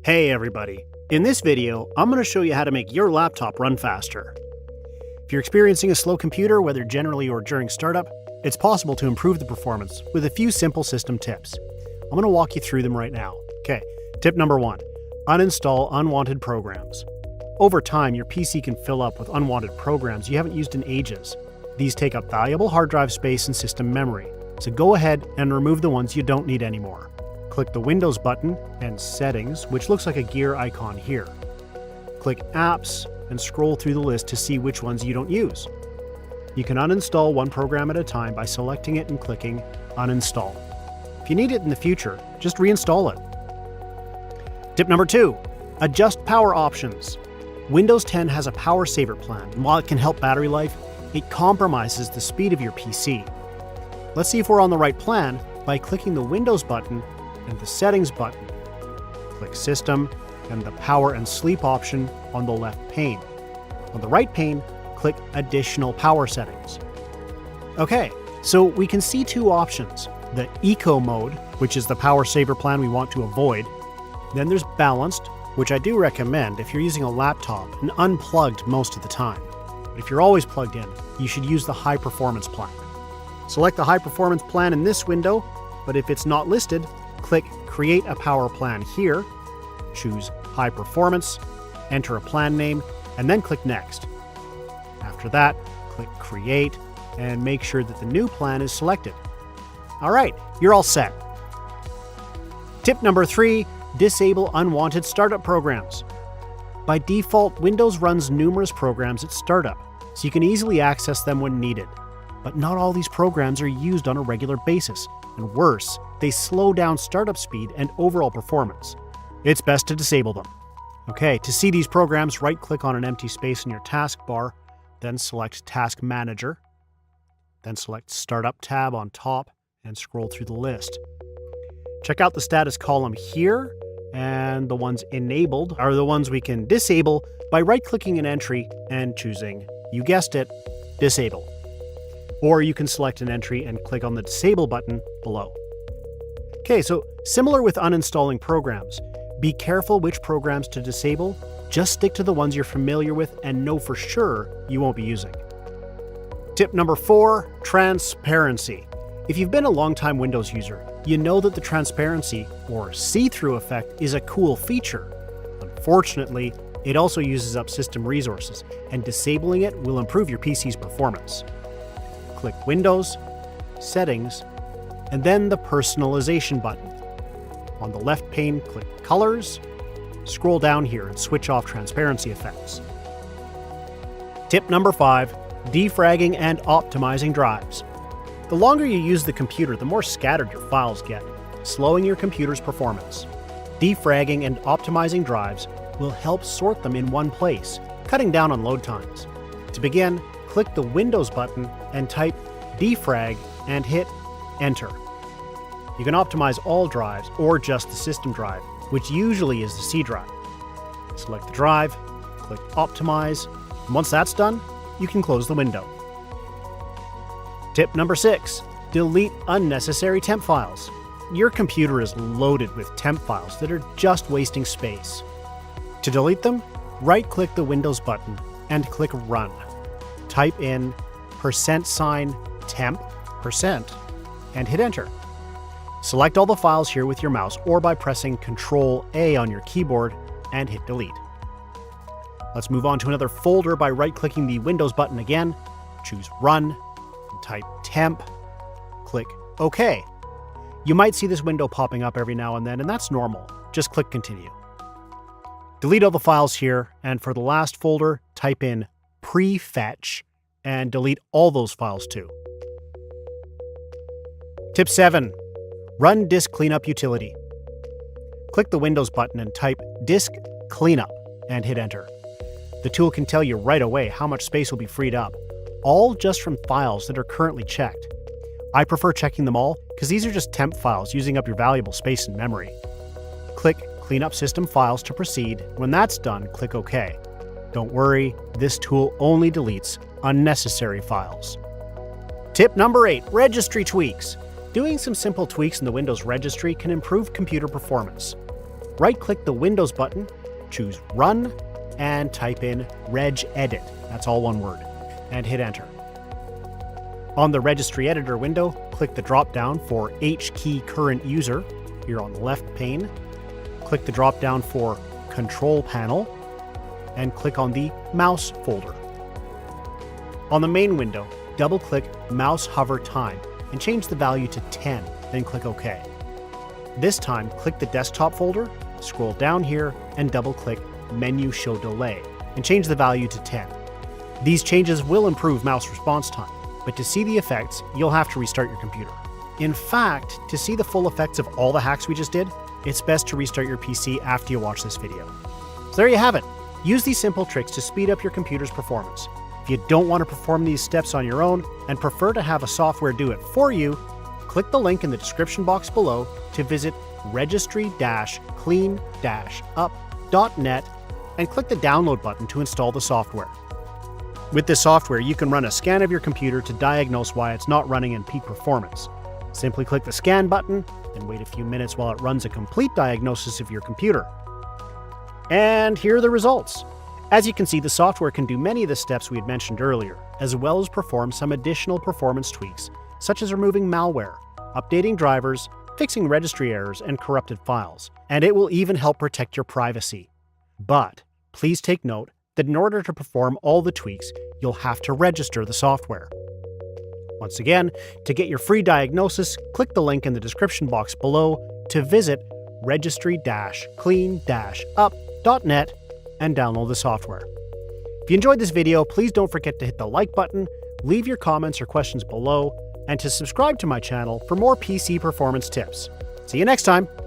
Hey everybody! In this video, I'm going to show you how to make your laptop run faster. If you're experiencing a slow computer, whether generally or during startup, it's possible to improve the performance with a few simple system tips. I'm going to walk you through them right now. Okay, tip number 1. Uninstall unwanted programs. Over time, your PC can fill up with unwanted programs you haven't used in ages. These take up valuable hard drive space and system memory, so go ahead and remove the ones you don't need anymore. Click the Windows button and Settings, which looks like a gear icon here. Click Apps and scroll through the list to see which ones you don't use. You can uninstall one program at a time by selecting it and clicking Uninstall. If you need it in the future, just reinstall it. Tip number 2. Adjust power options. Windows 10 has a power saver plan, and while it can help battery life, it compromises the speed of your PC. Let's see if we're on the right plan by clicking the Windows button and the Settings button. Click System and the Power and Sleep option on the left pane. On the right pane, click Additional Power Settings. Okay, so we can see two options. The Eco mode, which is the power saver plan we want to avoid. Then there's Balanced, which I do recommend if you're using a laptop and unplugged most of the time. But if you're always plugged in, you should use the High Performance plan. Select the High Performance plan in this window, but if it's not listed, click Create a Power Plan here, choose High Performance, enter a plan name, and then click Next. After that, click Create, and make sure that the new plan is selected. Alright, you're all set. Tip number 3, disable unwanted startup programs. By default, Windows runs numerous programs at startup, so you can easily access them when needed. But not all these programs are used on a regular basis, and worse, they slow down startup speed and overall performance. It's best to disable them. Okay, to see these programs, right-click on an empty space in your taskbar, then select Task Manager, then select Startup tab on top, and scroll through the list. Check out the status column here, and the ones enabled are the ones we can disable by right-clicking an entry and choosing, you guessed it, Disable. Or you can select an entry and click on the Disable button below. Okay, so similar with uninstalling programs, be careful which programs to disable. Just stick to the ones you're familiar with and know for sure you won't be using. Tip number 4, transparency. If you've been a long-time Windows user, you know that the transparency, or see-through effect, is a cool feature. Unfortunately, it also uses up system resources, and disabling it will improve your PC's performance. Click Windows, Settings, and then the Personalization button. On the left pane, click Colors, scroll down here and switch off transparency effects. Tip number 5, defragging and optimizing drives. The longer you use the computer, the more scattered your files get, slowing your computer's performance. Defragging and optimizing drives will help sort them in one place, cutting down on load times. To begin, click the Windows button and type defrag and hit Enter. You can optimize all drives or just the system drive, which usually is the C drive. Select the drive, click Optimize, and once that's done, you can close the window. Tip number 6, delete unnecessary temp files. Your computer is loaded with temp files that are just wasting space. To delete them, right-click the Windows button and click Run. Type in %temp% and hit Enter. Select all the files here with your mouse or by pressing Ctrl-A on your keyboard and hit Delete. Let's move on to another folder by right-clicking the Windows button again, choose Run, and type temp, click OK. You might see this window popping up every now and then, and that's normal. Just click Continue. Delete all the files here, and for the last folder, type in prefetch and delete all those files too. Tip 7. Run Disk Cleanup Utility. Click the Windows button and type Disk Cleanup and hit Enter. The tool can tell you right away how much space will be freed up, all just from files that are currently checked. I prefer checking them all because these are just temp files using up your valuable space and memory. Click Clean Up System Files to proceed. When that's done, click OK. Don't worry, this tool only deletes unnecessary files. Tip number 8, registry tweaks. Doing some simple tweaks in the Windows registry can improve computer performance. right-click the Windows button, choose Run, and type in regedit, that's all one word, and hit Enter. On the Registry Editor window, click the drop-down for HKey Current User here on the left pane. Click the drop-down for Control Panel, and click on the Mouse folder. On the main window, double-click Mouse Hover Time and change the value to 10, then click OK. This time, click the Desktop folder, scroll down here, and double-click Menu Show Delay, and change the value to 10. These changes will improve mouse response time, but to see the effects, you'll have to restart your computer. In fact, to see the full effects of all the hacks we just did, it's best to restart your PC after you watch this video. So there you have it. Use these simple tricks to speed up your computer's performance. If you don't want to perform these steps on your own and prefer to have a software do it for you, click the link in the description box below to visit registry-clean-up.net and click the download button to install the software. With this software, you can run a scan of your computer to diagnose why it's not running in peak performance. Simply click the scan button and wait a few minutes while it runs a complete diagnosis of your computer. And here are the results. As you can see, the software can do many of the steps we had mentioned earlier, as well as perform some additional performance tweaks, such as removing malware, updating drivers, fixing registry errors and corrupted files, and it will even help protect your privacy. But please take note that in order to perform all the tweaks, you'll have to register the software. Once again, to get your free diagnosis, click the link in the description box below to visit registry-clean-up.net and download the software. If you enjoyed this video, please don't forget to hit the like button, leave your comments or questions below, and to subscribe to my channel for more PC performance tips. See you next time!